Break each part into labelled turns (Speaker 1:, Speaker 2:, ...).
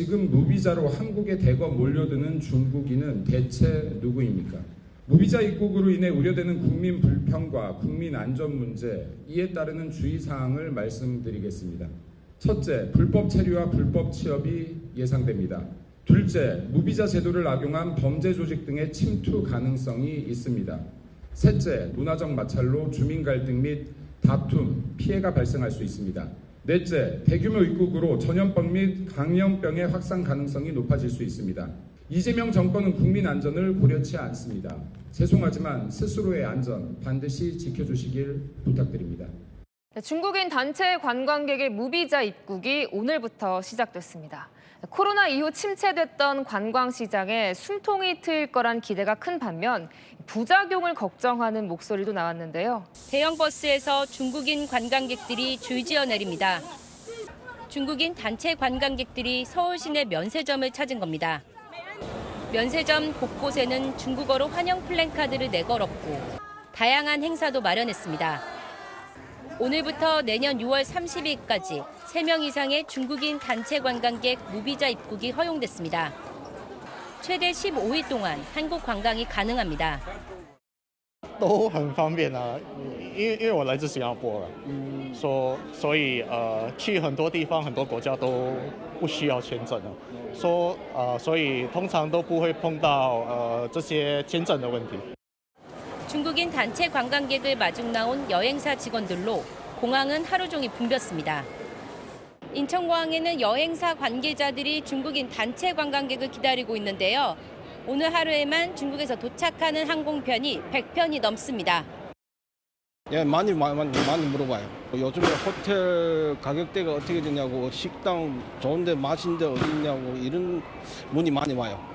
Speaker 1: 지금 무비자로 한국에 대거 몰려드는 중국인은 대체 누구입니까? 무비자 입국으로 인해 우려되는 국민 불평과 국민 안전 문제, 이에 따르는 주의사항을 말씀드리겠습니다. 첫째, 불법 체류와 불법 취업이 예상됩니다. 둘째, 무비자 제도를 악용한 범죄 조직 등의 침투 가능성이 있습니다. 셋째, 문화적 마찰로 주민 갈등 및 다툼, 피해가 발생할 수 있습니다. 넷째, 대규모 입국으로 전염병 및 감염병의 확산 가능성이 높아질 수 있습니다. 이재명 정권은 국민 안전을 고려치 않습니다. 죄송하지만 스스로의 안전 반드시 지켜주시길 부탁드립니다.
Speaker 2: 중국인 단체 관광객의 무비자 입국이 오늘부터 시작됐습니다. 코로나 이후 침체됐던 관광시장에 숨통이 트일 거란 기대가 큰 반면 부작용을 걱정하는 목소리도 나왔는데요.
Speaker 3: 대형 버스에서 중국인 관광객들이 줄지어 내립니다. 중국인 단체 관광객들이 서울 시내 면세점을 찾은 겁니다. 면세점 곳곳에는 중국어로 환영 플랜카드를 내걸었고 다양한 행사도 마련했습니다. 오늘부터 내년 6월 30일까지 3명 이상의 중국인 단체 관광객 무비자 입국이 허용됐습니다. 최대 15일 동안 한국 관광이 가능합니다.
Speaker 4: 都很方便啊，因为我来自新加坡了，所以去很多地方很多国家都不需要签证了，所以通常都不会碰到这些签证的问题。
Speaker 3: 중국인 단체 관광객을 마중 나온 여행사 직원들로 공항은 하루 종일 붐볐습니다. 인천공항에는 여행사 관계자들이 중국인 단체 관광객을 기다리고 있는데요. 오늘 하루에만 중국에서 도착하는 항공편이 100편이 넘습니다.
Speaker 5: 예, 많이 물어봐요. 요즘에 호텔 가격대가 어떻게 되냐고, 식당 좋은데 맛있는데 어디 있냐고 이런 문의 많이 와요.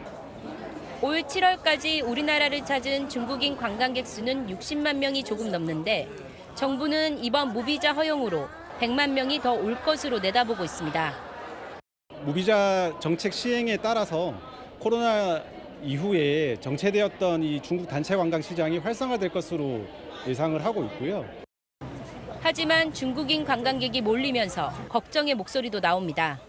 Speaker 3: 올 7월까지 우리나라를 찾은 중국인 관광객 수는 60만 명이 조금 넘는데 정부는 이번 무비자 허용으로 100만 명이 더 올 것으로 내다보고 있습니다.
Speaker 6: 무비자 정책 시행에 따라서 코로나 이후에 정체되었던 이 중국 단체 관광 시장이 활성화될 것으로 예상을 하고 있고요.
Speaker 3: 하지만 중국인 관광객이 몰리면서 걱정의 목소리도 나옵니다.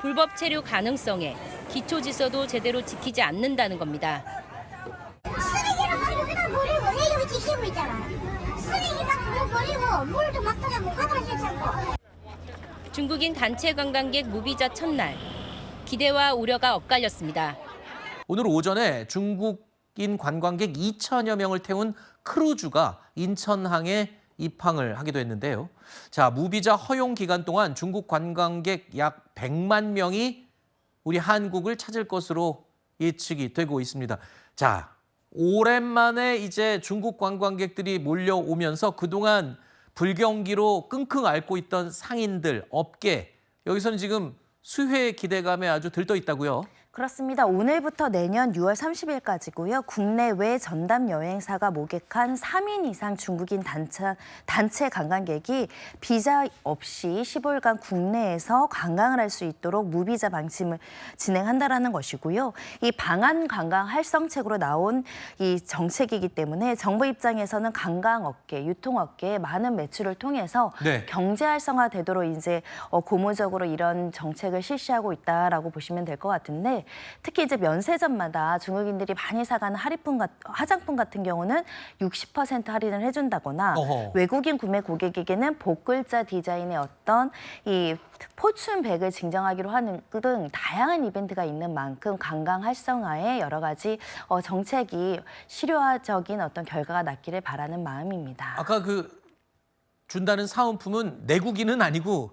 Speaker 3: 불법 체류 가능성에 기초 질서도 제대로 지키지 않는다는 겁니다.
Speaker 7: 쓰레기를 그냥 버리고 여기 지키고 있잖아. 쓰레기 막 버리고 물도 막 그냥 화장실 찾고.
Speaker 3: 중국인 단체 관광객 무비자 첫날 기대와 우려가 엇갈렸습니다.
Speaker 8: 오늘 오전에 중국인 관광객 2천여 명을 태운 크루즈가 인천항에 입항을 하기도 했는데요. 자, 무비자 허용 기간 동안 중국 관광객 약 100만 명이 우리 한국을 찾을 것으로 예측이 되고 있습니다. 자, 오랜만에 이제 중국 관광객들이 몰려오면서 그동안 불경기로 끙끙 앓고 있던 상인들, 업계, 여기서는 지금 수혜의 기대감에 아주 들떠 있다고요.
Speaker 9: 그렇습니다. 오늘부터 내년 6월 30일까지고요. 국내외 전담 여행사가 모객한 3인 이상 중국인 단체 관광객이 비자 없이 15일간 국내에서 관광을 할 수 있도록 무비자 방침을 진행한다라는 것이고요. 이 방한 관광 활성책으로 나온 이 정책이기 때문에 정부 입장에서는 관광업계, 유통업계의 많은 매출을 통해서 경제 활성화되도록 이제 고무적으로 이런 정책을 실시하고 있다라고 보시면 될 것 같은데. 특히 이제 면세점마다 중국인들이 많이 사가는 화장품 같은 경우는 60% 할인을 해준다거나 외국인 구매 고객에게는 복글자 디자인의 어떤 이 포춘백을 증정하기로 하는 등 다양한 이벤트가 있는 만큼 관광 활성화에 여러 가지 정책이 실효적인 어떤 결과가 났기를 바라는 마음입니다.
Speaker 8: 아까 그 준다는 사은품은 내국인은 아니고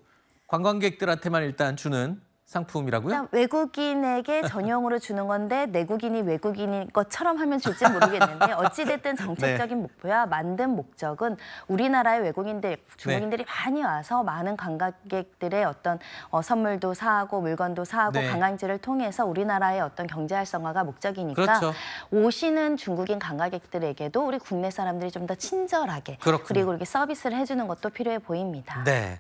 Speaker 8: 관광객들한테만 일단 주는 상품이라고요?
Speaker 9: 일단 외국인에게 전용으로 주는 건데 내국인이 외국인인 것처럼 하면 줄지 모르겠는데 어찌됐든 정책적인 목표야 만든 목적은 우리나라의 외국인들, 중국인들이 많이 와서 많은 관광객들의 어떤 선물도 사고 물건도 사고 관광지를 통해서 우리나라의 어떤 경제 활성화가 목적이니까 오시는 중국인 관광객들에게도 우리 국내 사람들이 좀 더 친절하게 그리고 이렇게 서비스를 해주는 것도 필요해 보입니다.
Speaker 8: 네.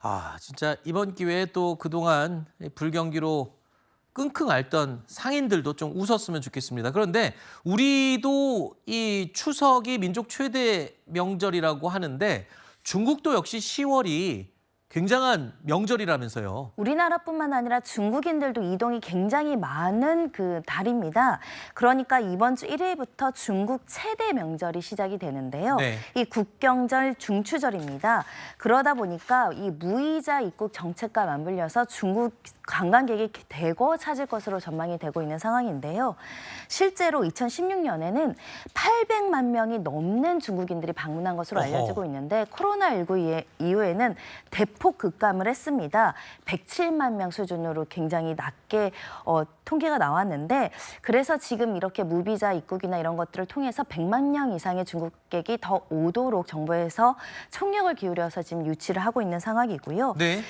Speaker 8: 아, 진짜 이번 기회에 또 그동안 불경기로 끙끙 앓던 상인들도 좀 웃었으면 좋겠습니다. 그런데 우리도 이 추석이 민족 최대 명절이라고 하는데 중국도 역시 10월이 굉장한 명절이라면서요.
Speaker 9: 우리나라뿐만 아니라 중국인들도 이동이 굉장히 많은 그 달입니다. 그러니까 이번 주 1일부터 중국 최대 명절이 시작이 되는데요.
Speaker 8: 네.
Speaker 9: 이 국경절 중추절입니다. 그러다 보니까 이 무이자 입국 정책과 맞물려서 중국 관광객이 대거 찾을 것으로 전망이 되고 있는 상황인데요. 실제로 2016년에는 800만 명이 넘는 중국인들이 방문한 것으로 알려지고 있는데 코로나19 이후에는 대폭 급감을 했습니다. 107만 명 수준으로 굉장히 낮게 통계가 나왔는데 그래서 지금 이렇게 무비자 입국이나 이런 것들을 통해서 100만 명 이상의 중국객이 더 오도록 정부에서 총력을 기울여서 지금 유치를 하고 있는 상황이고요.
Speaker 8: 네.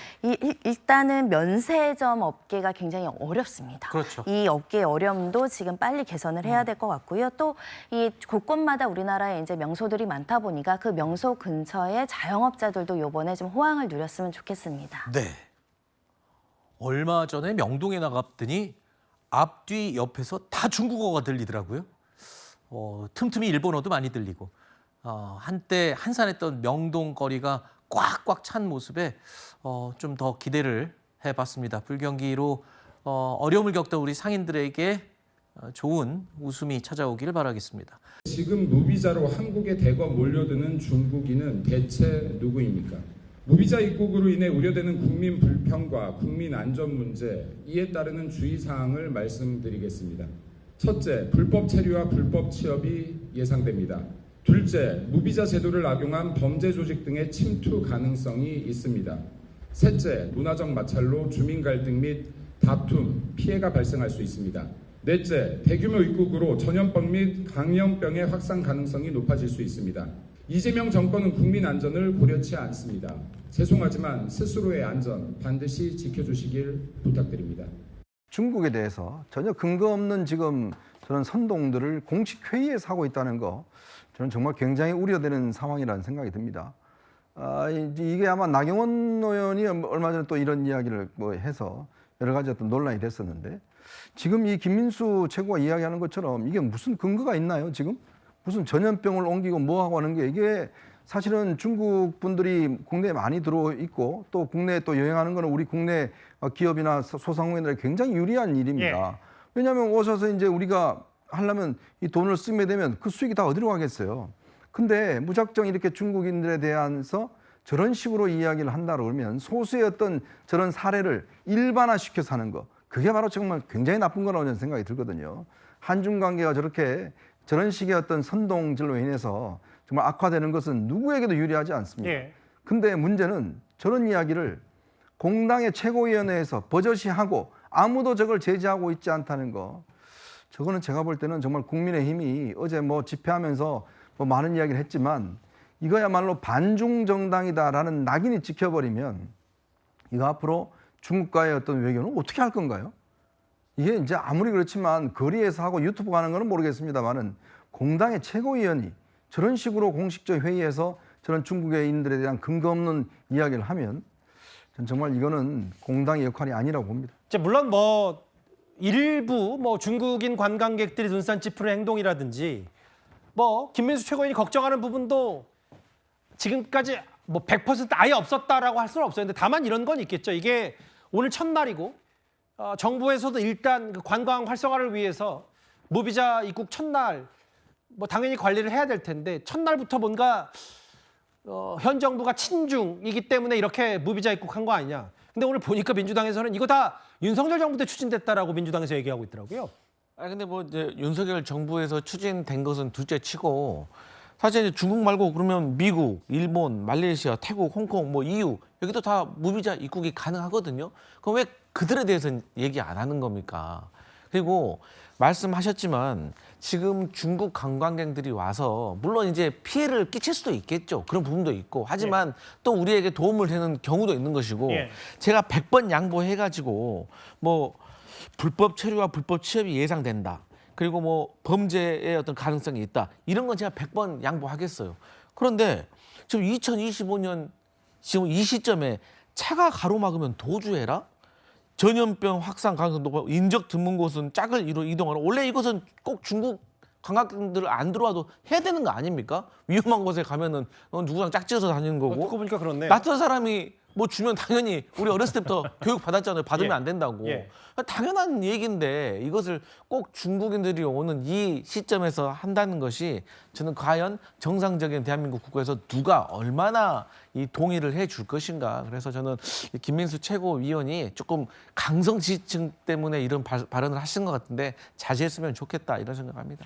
Speaker 9: 일단은 면세점 업계가 굉장히 어렵습니다.
Speaker 8: 그렇죠.
Speaker 9: 이 업계의 어려움도 지금 빨리 개선을 해야 될 것 같고요. 또 이 곳곳마다 우리나라에 이제 명소들이 많다 보니까 그 명소 근처에 자영업자들도 이번에 좀 호황을 누렸으면 좋겠습니다.
Speaker 8: 네. 얼마 전에 명동에 나갔더니 앞뒤 옆에서 다 중국어가 들리더라고요. 틈틈이 일본어도 많이 들리고 한때 한산했던 명동 거리가 꽉꽉 찬 모습에 좀 더 기대를 해봤습니다. 불경기로 어려움을 겪던 우리 상인들에게 좋은 웃음이 찾아오기를 바라겠습니다.
Speaker 1: 지금 무비자로 한국에 대거 몰려드는 중국인은 대체 누구입니까? 무비자 입국으로 인해 우려되는 국민 불평과 국민 안전 문제, 이에 따르는 주의사항을 말씀드리겠습니다. 첫째, 불법 체류와 불법 취업이 예상됩니다. 둘째, 무비자 제도를 악용한 범죄 조직 등의 침투 가능성이 있습니다. 셋째, 문화적 마찰로 주민 갈등 및 다툼, 피해가 발생할 수 있습니다. 넷째, 대규모 입국으로 전염병 및 감염병의 확산 가능성이 높아질 수 있습니다. 이재명 정권은 국민 안전을 고려치 않습니다. 죄송하지만 스스로의 안전 반드시 지켜주시길 부탁드립니다.
Speaker 10: 중국에 대해서 전혀 근거 없는 지금 저런 선동들을 공식 회의에서 하고 있다는 거 저는 정말 굉장히 우려되는 상황이라는 생각이 듭니다. 이게 아마 나경원 의원이 얼마 전에 또 이런 이야기를 해서 여러 가지 어떤 논란이 됐었는데 지금 이 김민수 최고가 이야기하는 것처럼 이게 무슨 근거가 있나요? 지금 무슨 전염병을 옮기고 뭐하고 하는 게 이게 사실은 중국 분들이 국내에 많이 들어오 있고 또 국내에 또 여행하는 거는 우리 국내 기업이나 소상공인들에게 굉장히 유리한 일입니다.
Speaker 11: 예.
Speaker 10: 왜냐하면 오셔서 이제 우리가 하려면 이 돈을 쓰게 되면 그 수익이 다 어디로 가겠어요? 근데 무작정 이렇게 중국인들에 대해서 저런 식으로 이야기를 한다 그러면 소수의 어떤 저런 사례를 일반화시켜서 하는 거 그게 바로 정말 굉장히 나쁜 거라고 저는 생각이 들거든요. 한중 관계가 저런 식의 어떤 선동질로 인해서 정말 악화되는 것은 누구에게도 유리하지 않습니다.
Speaker 11: 예.
Speaker 10: 근데 문제는 저런 이야기를 공당의 최고위원회에서 버젓이 하고 아무도 저걸 제지하고 있지 않다는 거. 저거는 제가 볼 때는 정말 국민의힘이 어제 집회하면서 많은 이야기를 했지만 이거야말로 반중 정당이다라는 낙인이 찍혀버리면 이거 앞으로 중국과의 어떤 외교는 어떻게 할 건가요? 이게 이제 아무리 그렇지만 거리에서 하고 유튜브 가는 거는 모르겠습니다만은 공당의 최고위원이 저런 식으로 공식적 회의에서 저런 중국인들에 대한 근거 없는 이야기를 하면 전 정말 이거는 공당의 역할이 아니라고 봅니다.
Speaker 11: 물론 일부 중국인 관광객들이 눈살 찌푸는 행동이라든지 김민수 최고위원이 걱정하는 부분도 지금까지 100% 아예 없었다라고 할 수는 없어요. 근데 다만 이런 건 있겠죠. 이게 오늘 첫날이고 정부에서도 일단 그 관광 활성화를 위해서 무비자 입국 첫날 당연히 관리를 해야 될 텐데 첫날부터 뭔가 현 정부가 친중이기 때문에 이렇게 무비자 입국한 거 아니냐. 근데 오늘 보니까 민주당에서는 이거 다 윤석열 정부 때 추진됐다라고 민주당에서 얘기하고 있더라고요.
Speaker 12: 근데 이제 윤석열 정부에서 추진된 것은 둘째 치고 사실 이제 중국 말고 그러면 미국, 일본, 말레이시아, 태국, 홍콩, EU 여기도 다 무비자 입국이 가능하거든요. 그럼 왜 그들에 대해서는 얘기 안 하는 겁니까? 그리고 말씀하셨지만 지금 중국 관광객들이 와서 물론 이제 피해를 끼칠 수도 있겠죠. 그런 부분도 있고 하지만 또 우리에게 도움을 되는 경우도 있는 것이고 제가 100번 양보해가지고 불법 체류와 불법 취업이 예상된다. 그리고 범죄의 어떤 가능성이 있다. 이런 건 제가 100번 양보하겠어요. 그런데 지금 2025년 지금 이 시점에 차가 가로막으면 도주해라? 전염병 확산 가능성 높고 인적 드문 곳은 짝을 이루 이동하라. 원래 이것은 꼭 중국 관광객들 안 들어와도 해야 되는 거 아닙니까? 위험한 곳에 가면은 누구랑 짝지어서 다니는 거고.
Speaker 11: 듣고 보니까 그렇네.
Speaker 12: 낯선 사람이 뭐 주면 당연히 우리 어렸을 때부터 교육 받았잖아요. 받으면
Speaker 11: 예.
Speaker 12: 안 된다고.
Speaker 11: 예.
Speaker 12: 당연한 얘기인데 이것을 꼭 중국인들이 오는 이 시점에서 한다는 것이 저는 과연 정상적인 대한민국 국가에서 누가 얼마나 이 동의를 해줄 것인가. 그래서 저는 김민수 최고위원이 조금 강성 지지층 때문에 이런 발언을 하신 것 같은데 자제했으면 좋겠다 이런 생각합니다.